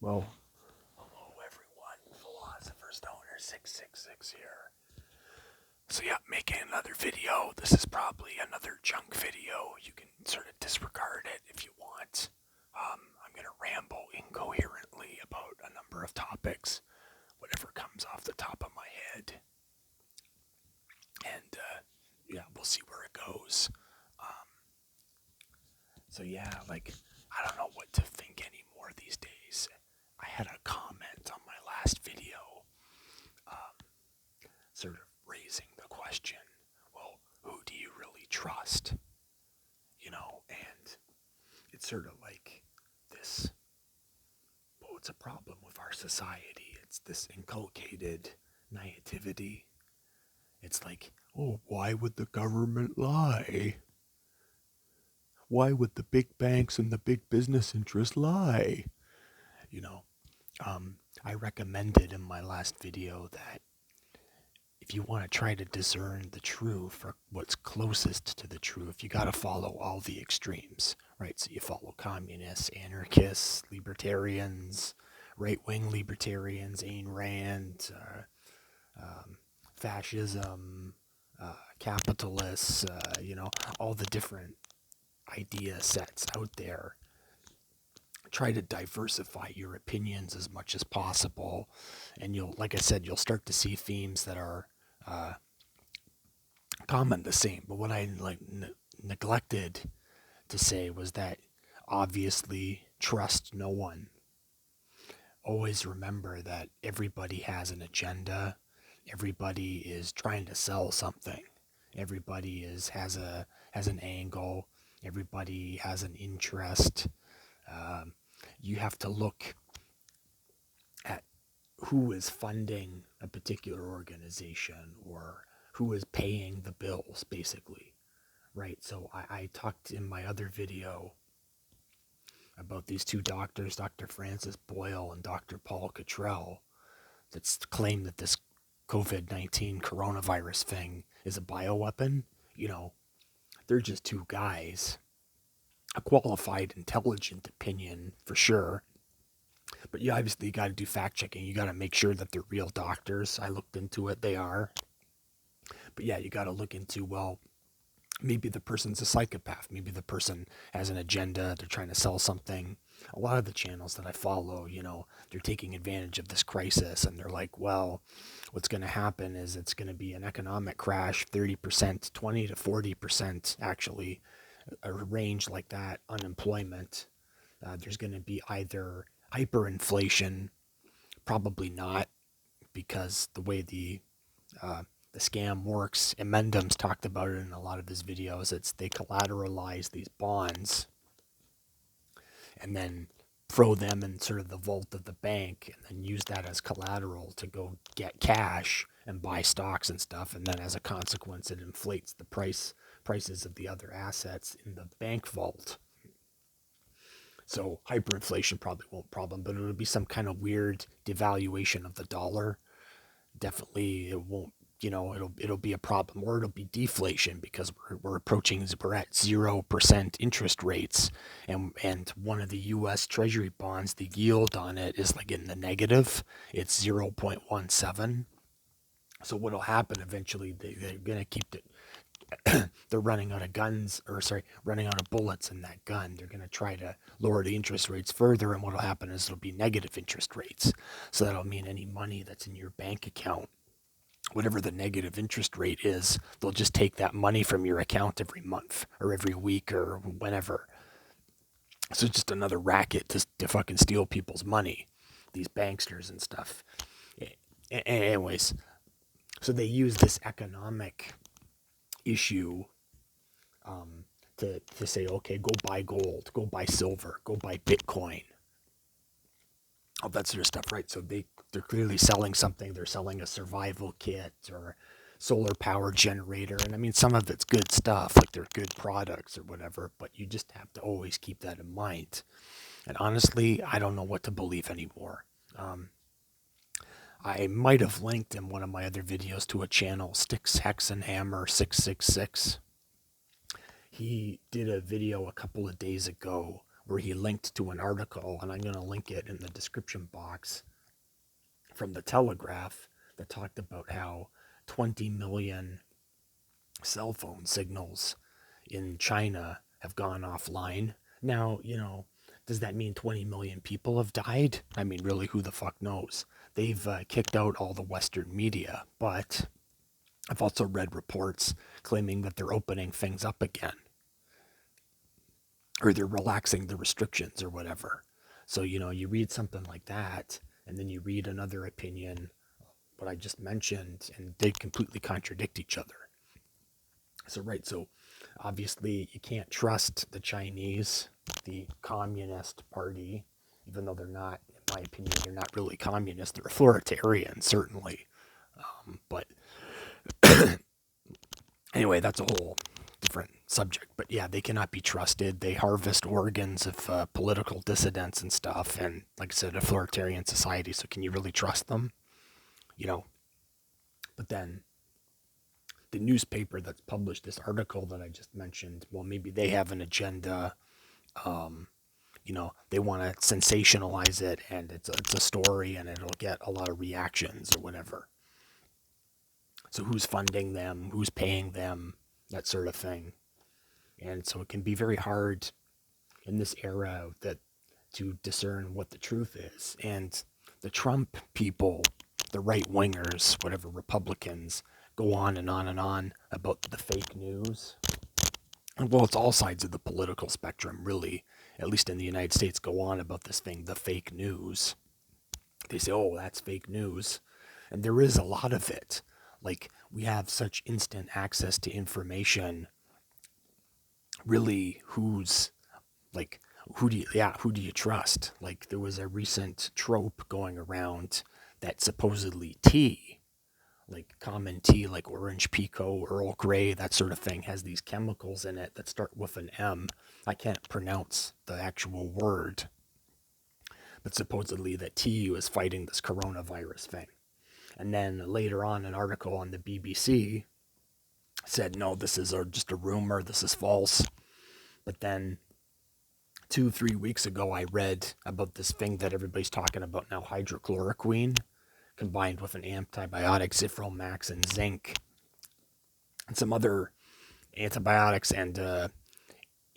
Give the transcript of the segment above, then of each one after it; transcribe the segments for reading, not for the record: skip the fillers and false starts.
Well, hello everyone, Philosopher Stoner 666 here. So yeah, making another video. This is probably another junk video. You can sort of disregard it if you want. I'm gonna ramble incoherently about a number of topics, whatever comes off the top of my head, and yeah, we'll see where it goes. Um, so yeah, I don't know what to think anymore these days. I had a comment on my last video, sort of raising the question, well, who do you really trust? And it's sort of like this, well, it's a problem with our society. It's this inculcated naivety. It's like, oh, why would the government lie? Why would the big banks and the big business interests lie? You know, I recommended in my last video that if you want to try to discern the truth or what's closest to the truth, you got to follow all the extremes, right? So you follow communists, anarchists, libertarians, right-wing libertarians, Ayn Rand, fascism, capitalists, all the different idea sets out there. Try to diversify your opinions as much as possible, and like I said, you'll start to see themes that are uh, common the same. But what I neglected to say was that obviously trust no one. Always remember that everybody has an agenda. Everybody is trying to sell something. Everybody has an angle. Everybody has an interest. You have to look at who is funding a particular organization or who is paying the bills, basically, right? So I talked in my other video about these two doctors, Dr. Francis Boyle and Dr. Paul Cottrell, that's claimed that this COVID-19 coronavirus thing is a bioweapon. They're just two guys. A qualified, intelligent opinion for sure. But you obviously got to do fact checking. You got to make sure that they're real doctors. I looked into it. They are. But yeah, you got to look into, well, maybe the person's a psychopath. Maybe the person has an agenda. They're trying to sell something. A lot of the channels that I follow, they're taking advantage of this crisis and they're like, well, what's going to happen is it's going to be an economic crash, 30%, 20 to 40% actually, a range like that, unemployment. There's going to be either hyperinflation, probably not, because the way the scam works, and Mendham's talked about it in a lot of his videos. It's they collateralize these bonds and then throw them in sort of the vault of the bank and then use that as collateral to go get cash and buy stocks and stuff. And then as a consequence, it inflates the prices of the other assets in the bank vault. So hyperinflation probably won't problem, but it'll be some kind of weird devaluation of the dollar. Definitely, it won't. It'll be a problem, or it'll be deflation because we're at 0% interest rates, and one of the U.S. Treasury bonds, the yield on it is like in the negative. It's 0.17. So what'll happen eventually? They're gonna keep it. They're running out of running out of bullets in that gun. They're going to try to lower the interest rates further, and what'll happen is it'll be negative interest rates. So that'll mean any money that's in your bank account, whatever the negative interest rate is, they'll just take that money from your account every month or every week or whenever. So it's just another racket to fucking steal people's money, these banksters and stuff. Anyways, so they use this economic issue to say, okay, go buy gold, go buy silver, go buy Bitcoin, all that sort of stuff, right? So they're clearly selling something. They're selling a survival kit or solar power generator, and I mean some of it's good stuff, like they're good products or whatever. But you just have to always keep that in mind. And honestly, I don't know what to believe anymore. I might have linked in one of my other videos to a channel, Sticks, Hex, and Hammer 666. He did a video a couple of days ago where he linked to an article, and I'm going to link it in the description box, from the Telegraph, that talked about how 20 million cell phone signals in China have gone offline. Now, does that mean 20 million people have died? I mean, really, who the fuck knows? They've kicked out all the Western media, but I've also read reports claiming that they're opening things up again, or they're relaxing the restrictions or whatever. So, you read something like that, and then you read another opinion, what I just mentioned, and they completely contradict each other. So obviously you can't trust the Chinese, the Communist Party, even though they're not, in my opinion, they're not really communist. They're authoritarian, certainly. But anyway, that's a whole different subject. But yeah, they cannot be trusted. They harvest organs of political dissidents and stuff. And like I said, authoritarian society. So can you really trust them? You know, but then the newspaper that's published this article that I just mentioned, well, maybe they have an agenda. They want to sensationalize it, and it's a story, and it'll get a lot of reactions or whatever. So who's funding them? Who's paying them? That sort of thing. And so it can be very hard in this era to discern what the truth is. And the Trump people, the right wingers, whatever, Republicans, go on and on and on about the fake news. Well, it's all sides of the political spectrum, really, at least in the United States, go on about this thing, the fake news. They say, oh, that's fake news. And there is a lot of it. Like, we have such instant access to information. Really, who do you trust? Like, there was a recent trope going around that supposedly tea, like common tea, like orange pekoe, Earl Grey, that sort of thing, has these chemicals in it that start with an M. I can't pronounce the actual word, but supposedly that tea was fighting this coronavirus thing. And then later on, an article on the BBC said, no, this is just a rumor, this is false. But then 2-3 weeks ago, I read about this thing that everybody's talking about now, hydrochloroquine, combined with an antibiotic, Zithromax, and zinc, and some other antibiotics and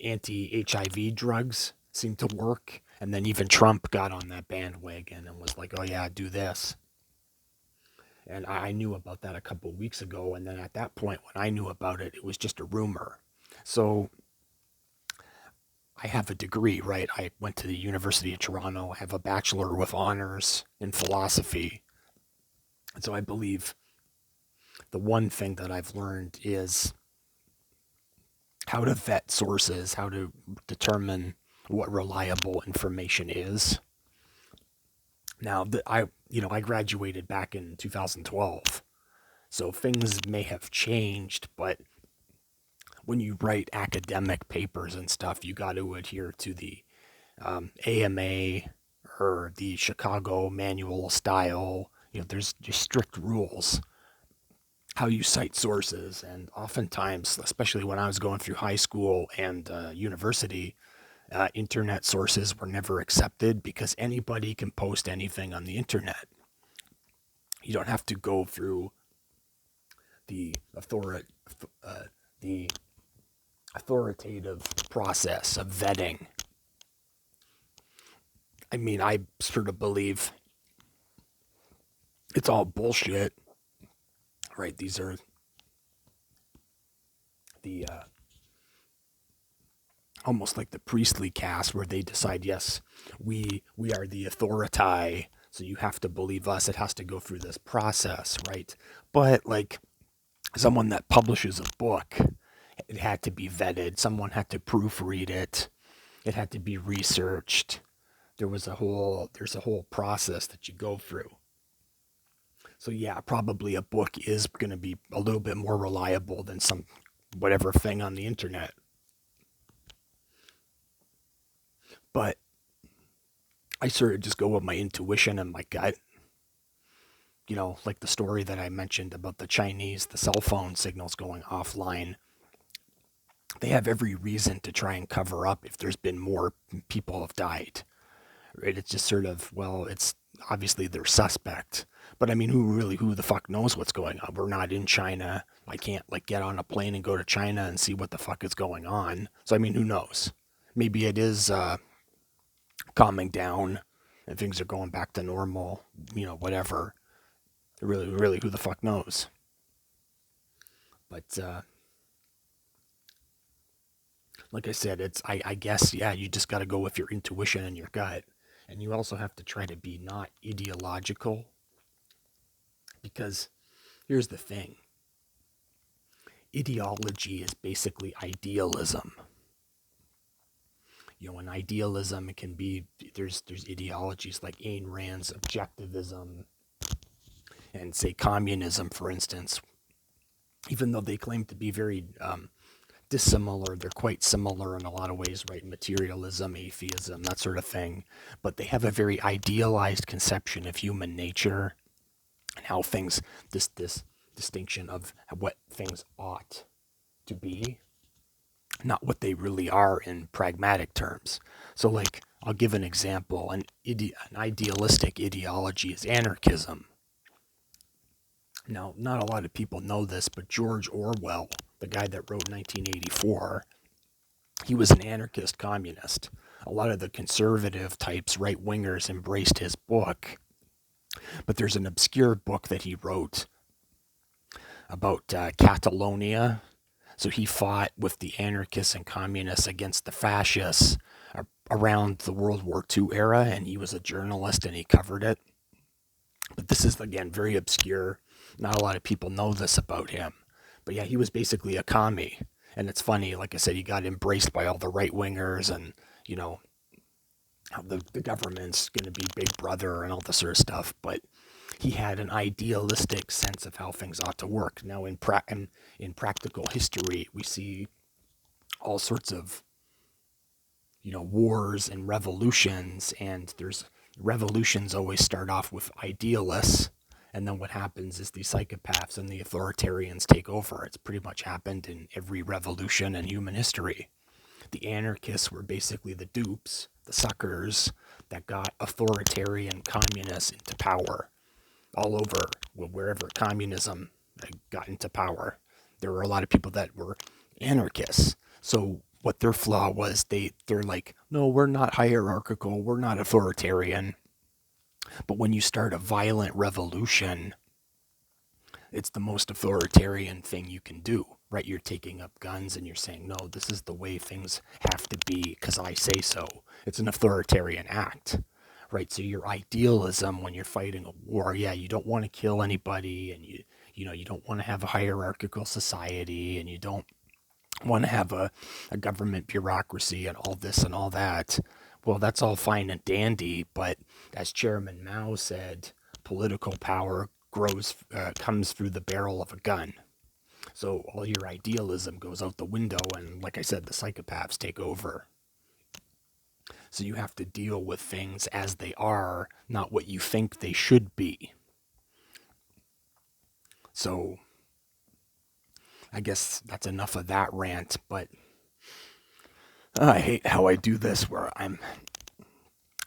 anti-HIV drugs seem to work. And then even Trump got on that bandwagon and was like, oh yeah, do this. And I knew about that a couple of weeks ago. And then at that point, when I knew about it, it was just a rumor. So I have a degree, right? I went to the University of Toronto. I have a bachelor with honors in philosophy. And so I believe the one thing that I've learned is how to vet sources, how to determine what reliable information is. Now, I graduated back in 2012, so things may have changed, but when you write academic papers and stuff, you got to adhere to the AMA or the Chicago Manual Style. There's just strict rules how you cite sources, and oftentimes, especially when I was going through high school and university, internet sources were never accepted because anybody can post anything on the internet. You don't have to go through the authoritative process of vetting. I mean, I sort of believe it's all bullshit, right? These are the almost like the priestly caste, where they decide, yes, we are the authority, so you have to believe us. It has to go through this process, right? But like someone that publishes a book, it had to be vetted. Someone had to proofread it. It had to be researched. There's a whole process that you go through. So yeah, probably a book is going to be a little bit more reliable than some whatever thing on the internet. But I sort of just go with my intuition and my gut. Like the story that I mentioned about the Chinese, the cell phone signals going offline. they have every reason to try and cover up if there's been more people have died. Right? It's just sort of, well, it's obviously they're suspect. But I mean, who the fuck knows what's going on? We're not in China. I can't like get on a plane and go to China and see what the fuck is going on. So I mean, who knows? Maybe it is calming down and things are going back to normal. Whatever. Really, who the fuck knows? But like I said, I guess, yeah, you just got to go with your intuition and your gut. And you also have to try to be not ideological, because here's the thing: ideology is basically idealism. In idealism, it can be, there's ideologies like Ayn Rand's objectivism and, say, communism, for instance. Even though they claim to be very dissimilar, they're quite similar in a lot of ways, right? Materialism, atheism, that sort of thing. But they have a very idealized conception of human nature and how things, this distinction of what things ought to be, not what they really are in pragmatic terms. So, like, I'll give an example. An idealistic ideology is anarchism. Now, not a lot of people know this, but George Orwell, the guy that wrote 1984, he was an anarchist communist. A lot of the conservative types, right wingers, embraced his book. But there's an obscure book that he wrote about Catalonia. So he fought with the anarchists and communists against the fascists around the World War II era, and he was a journalist and he covered it. But this is, again, very obscure. Not a lot of people know this about him. But yeah, he was basically a commie. And it's funny, like I said, he got embraced by all the right wingers, and, how the government's going to be big brother and all this sort of stuff. But he had an idealistic sense of how things ought to work. Now, in practical history, we see all sorts of, wars and revolutions, and revolutions always start off with idealists, and then what happens is the psychopaths and the authoritarians take over. It's pretty much happened in every revolution in human history. The anarchists were basically the dupes, the suckers that got authoritarian communists into power all over, wherever communism got into power. There were a lot of people that were anarchists. So what their flaw was, they're like, no, we're not hierarchical, we're not authoritarian. But when you start a violent revolution, it's the most authoritarian thing you can do, right? You're taking up guns and you're saying, no, this is the way things have to be because I say so. It's an authoritarian act, right? So your idealism when you're fighting a war, yeah, you don't want to kill anybody, and you don't want to have a hierarchical society, and you don't want to have a government bureaucracy and all this and all that. Well, that's all fine and dandy, but as Chairman Mao said, political power comes through the barrel of a gun. So all your idealism goes out the window, and like I said, the psychopaths take over. So you have to deal with things as they are, not what you think they should be. So I guess that's enough of that rant, but I hate how I do this where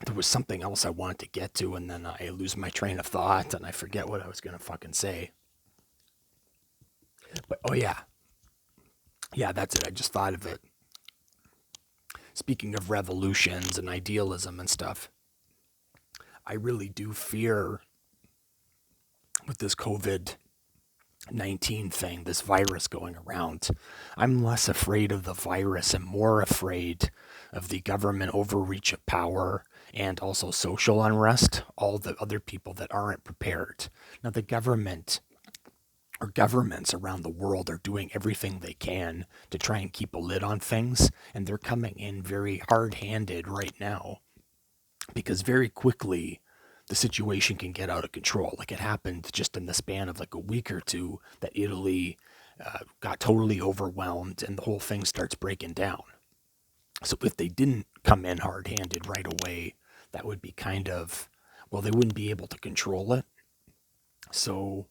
there was something else I wanted to get to, and then I lose my train of thought and I forget what I was going to fucking say. But oh yeah. Yeah, that's it. I just thought of it. Speaking of revolutions and idealism and stuff, I really do fear with this COVID-19 thing, this virus going around. I'm less afraid of the virus and more afraid of the government overreach of power and also social unrest, all the other people that aren't prepared. Now, the government or governments around the world are doing everything they can to try and keep a lid on things, and they're coming in very hard-handed right now because very quickly the situation can get out of control. Like it happened just in the span of like a week or two that Italy got totally overwhelmed and the whole thing starts breaking down. So if they didn't come in hard-handed right away, that would be kind of, well, they wouldn't be able to control it. So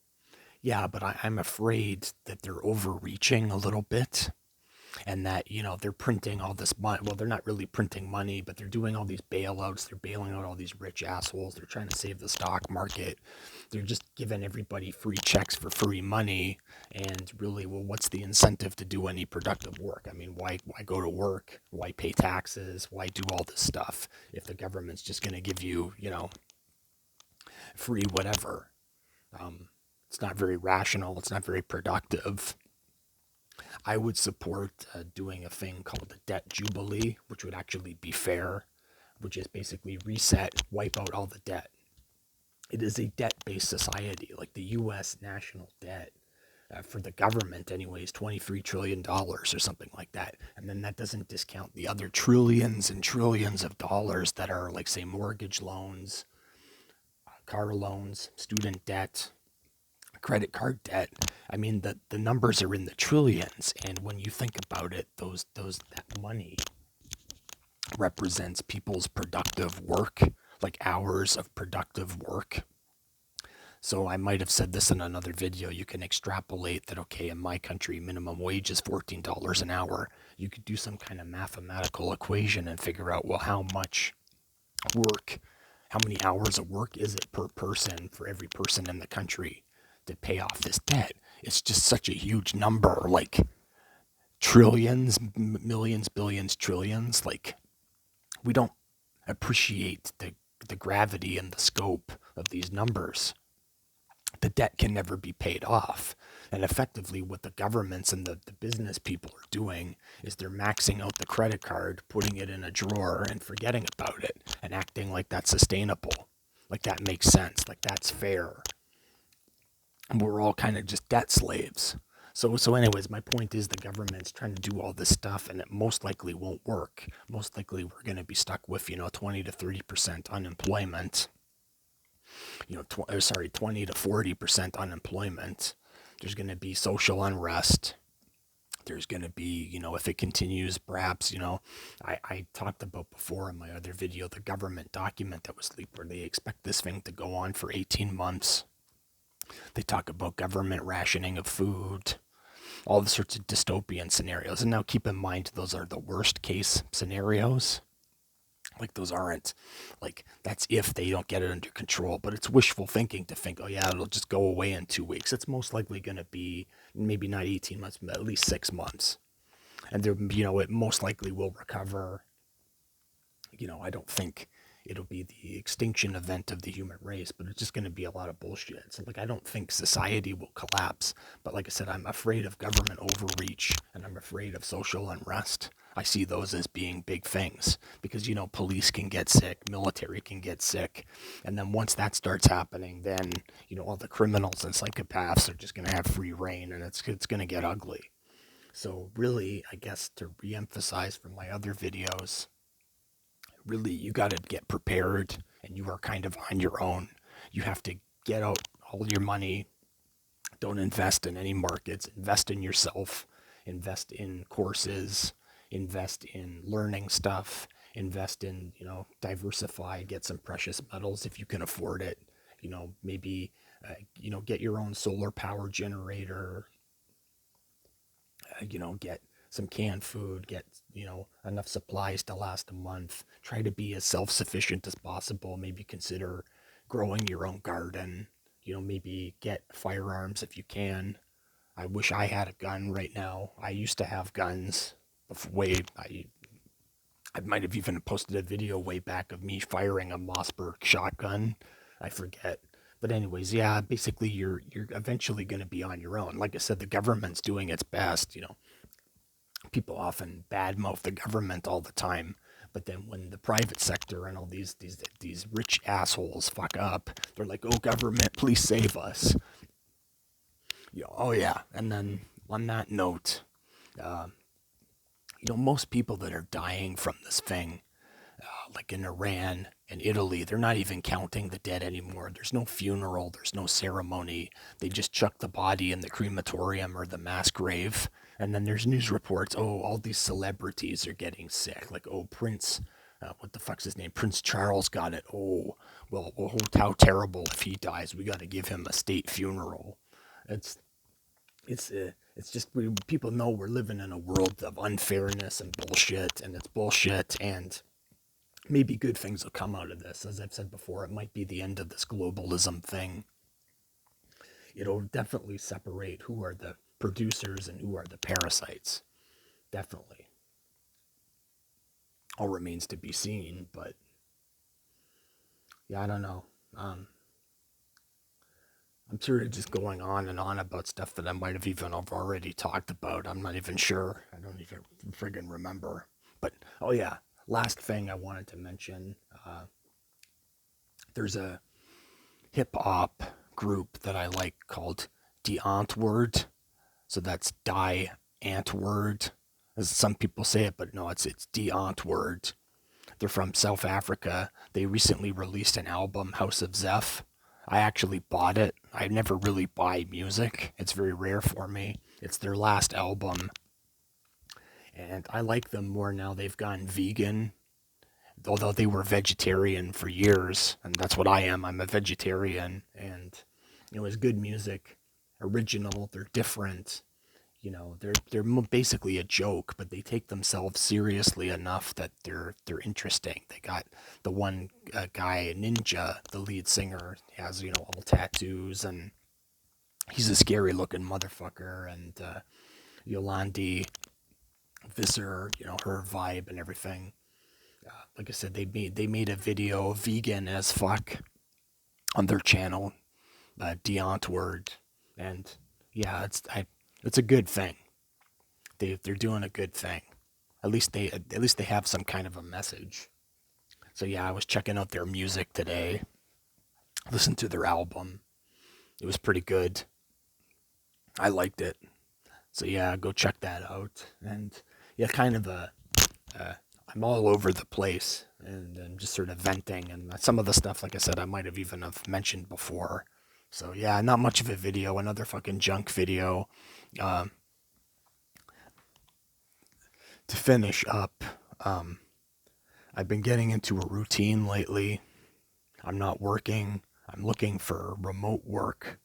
yeah, but I'm afraid that they're overreaching a little bit. and that, they're printing all this money. Well, they're not really printing money, but they're doing all these bailouts. They're bailing out all these rich assholes. They're trying to save the stock market. They're just giving everybody free checks for free money. And really, well, what's the incentive to do any productive work? I mean, why go to work? Why pay taxes? Why do all this stuff if the government's just going to give you, free whatever? It's not very rational. It's not very productive. I would support doing a thing called the debt jubilee, which would actually be fair, which is basically reset, wipe out all the debt. It is a debt-based society, like the U.S. national debt for the government, anyways, $23 trillion or something like that. And then that doesn't discount the other trillions and trillions of dollars that are, like, say, mortgage loans, car loans, student debt, credit card debt. I mean, the numbers are in the trillions, and when you think about it, that money represents people's productive work, like hours of productive work. So I might have said this in another video. You can extrapolate that, okay, in my country, minimum wage is $14 an hour. You could do some kind of mathematical equation and figure out, well, how much work, how many hours of work is it per person for every person in the country to pay off this debt? It's just such a huge number, like trillions, millions, billions, trillions. Like, we don't appreciate the gravity and the scope of these numbers. The debt can never be paid off. And effectively, what the governments and the business people are doing is they're maxing out the credit card, putting it in a drawer, and forgetting about it, and acting like that's sustainable, like that makes sense, like that's fair. We're all kind of just debt slaves. So anyways, my point is the government's trying to do all this stuff, and it most likely won't work. Most likely we're going to be stuck with, 20 to 30% unemployment. 20 to 40% unemployment. There's going to be social unrest. There's going to be, if it continues, perhaps, I talked about before in my other video, the government document that was leaked where they expect this thing to go on for 18 months. They talk about government rationing of food, all the sorts of dystopian scenarios. And now keep in mind, those are the worst case scenarios. Like, those aren't, like, that's if they don't get it under control. But it's wishful thinking to think, oh yeah, it'll just go away in 2 weeks. It's most likely going to be maybe not 18 months, but at least 6 months. And there, it most likely will recover. I don't think it'll be the extinction event of the human race, but it's just going to be a lot of bullshit. So, like, I don't think society will collapse, but like I said, I'm afraid of government overreach, and I'm afraid of social unrest. I see those as being big things because, police can get sick, military can get sick, and then once that starts happening, then, all the criminals and psychopaths are just going to have free reign, and it's going to get ugly. So really, I guess to reemphasize from my other videos, really, you got to get prepared, and you are kind of on your own. You have to get out all your money. Don't invest in any markets. Invest in yourself. Invest in courses. Invest in learning stuff. Invest in, diversify. Get some precious metals if you can afford it. Maybe, get your own solar power generator. Get some canned food, get, enough supplies to last a month. Try to be as self-sufficient as possible. Maybe consider growing your own garden. Maybe get firearms if you can. I wish I had a gun right now. I used to have guns. I might have even posted a video way back of me firing a Mossberg shotgun. I forget. But anyways, yeah, basically you're eventually going to be on your own. Like I said, the government's doing its best. People often badmouth the government all the time, but then when the private sector and all these rich assholes fuck up, they're like, "Oh, government, please save us." Oh yeah. And then on that note, uh, most people that are dying from this thing, like in Iran and Italy, they're not even counting the dead anymore. There's no funeral, there's no ceremony. They just chuck the body in the crematorium or the mass grave. And then there's news reports, oh, all these celebrities are getting sick. Like, oh, Prince, what the fuck's his name? Prince Charles got it. Oh, well, how terrible if he dies. We got to give him a state funeral. It's It's just people know we're living in a world of unfairness and bullshit, and it's bullshit, and maybe good things will come out of this. As I've said before, it might be the end of this globalism thing. It'll definitely separate who are the producers and who are the parasites. Definitely. All remains to be seen, but yeah, I don't know. I'm sort of just going on and on about stuff that I might have even have already talked about. I'm not even sure. I don't even friggin' remember. But, oh yeah, last thing I wanted to mention. There's a hip hop group that I like called Die Antwoord. So that's Die Antwoord, as some people say it, but no, it's Die Antwoord. They're from South Africa. They recently released an album, House of Zeph. I actually bought it. I never really buy music. It's very rare for me. It's their last album. And I like them more now. They've gone vegan, although they were vegetarian for years. And that's what I am. I'm a vegetarian. And it was good music, original. They're different. They're basically a joke, but they take themselves seriously enough that they're interesting. They got the one guy, Ninja, the lead singer, has all tattoos, and he's a scary looking motherfucker. And Yolandi Visser, her vibe and everything. Like I said, they made a video, vegan as fuck, on their channel, Deontward, and yeah, it's a good thing. They're doing a good thing. At least they have some kind of a message. So yeah, I was checking out their music today. Listened to their album. It was pretty good. I liked it. So yeah, go check that out. And yeah, kind of I'm all over the place, and I'm just sort of venting. And some of the stuff, like I said, I might have even have mentioned before. So yeah, not much of a video. Another fucking junk video. Um, to finish up, I've been getting into a routine lately. I'm not working. I'm looking for remote work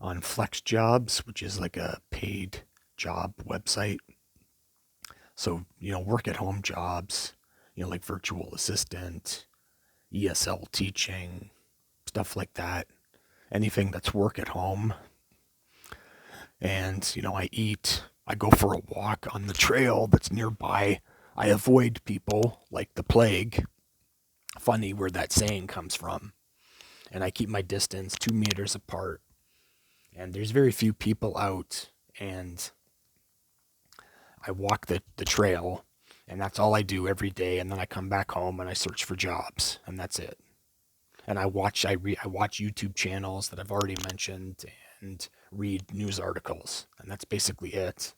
on Flex Jobs, which is like a paid job website. So, work at home jobs, like virtual assistant, ESL teaching, stuff like that. Anything that's work at home. And, I eat. I go for a walk on the trail that's nearby. I avoid people like the plague. Funny where that saying comes from. And I keep my distance 2 meters apart. And there's very few people out. And I walk the trail. And that's all I do every day. And then I come back home and I search for jobs. And that's it. And I watch YouTube channels that I've already mentioned and read news articles. And that's basically it.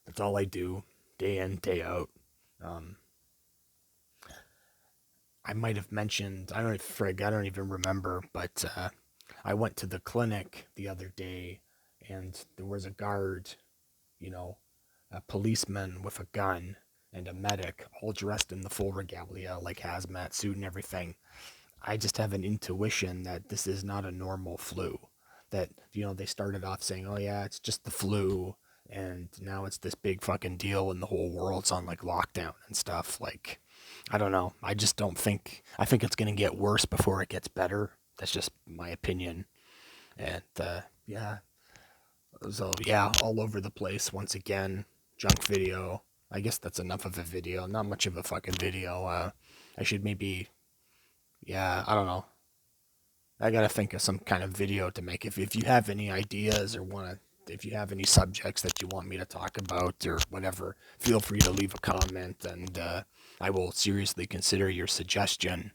That's all I do, day in, day out. Um, I might have mentioned, I don't even remember, but I went to the clinic the other day, and there was a guard, you know, a policeman with a gun, and a medic, all dressed in the full regalia, like hazmat suit and everything. I just have an intuition that this is not a normal flu. That, they started off saying, oh yeah, it's just the flu. And now it's this big fucking deal and the whole world's on like lockdown and stuff. Like, I don't know. I just don't think, I think it's going to get worse before it gets better. That's just my opinion. And, yeah. So, yeah, all over the place once again. Junk video. I guess that's enough of a video. Not much of a fucking video. I should maybe, yeah, I don't know. I gotta think of some kind of video to make. If you have any ideas or if you have any subjects that you want me to talk about or whatever, feel free to leave a comment, and I will seriously consider your suggestion.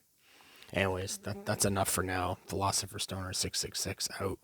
Anyways, that's enough for now. Philosopher Stoner 666 out.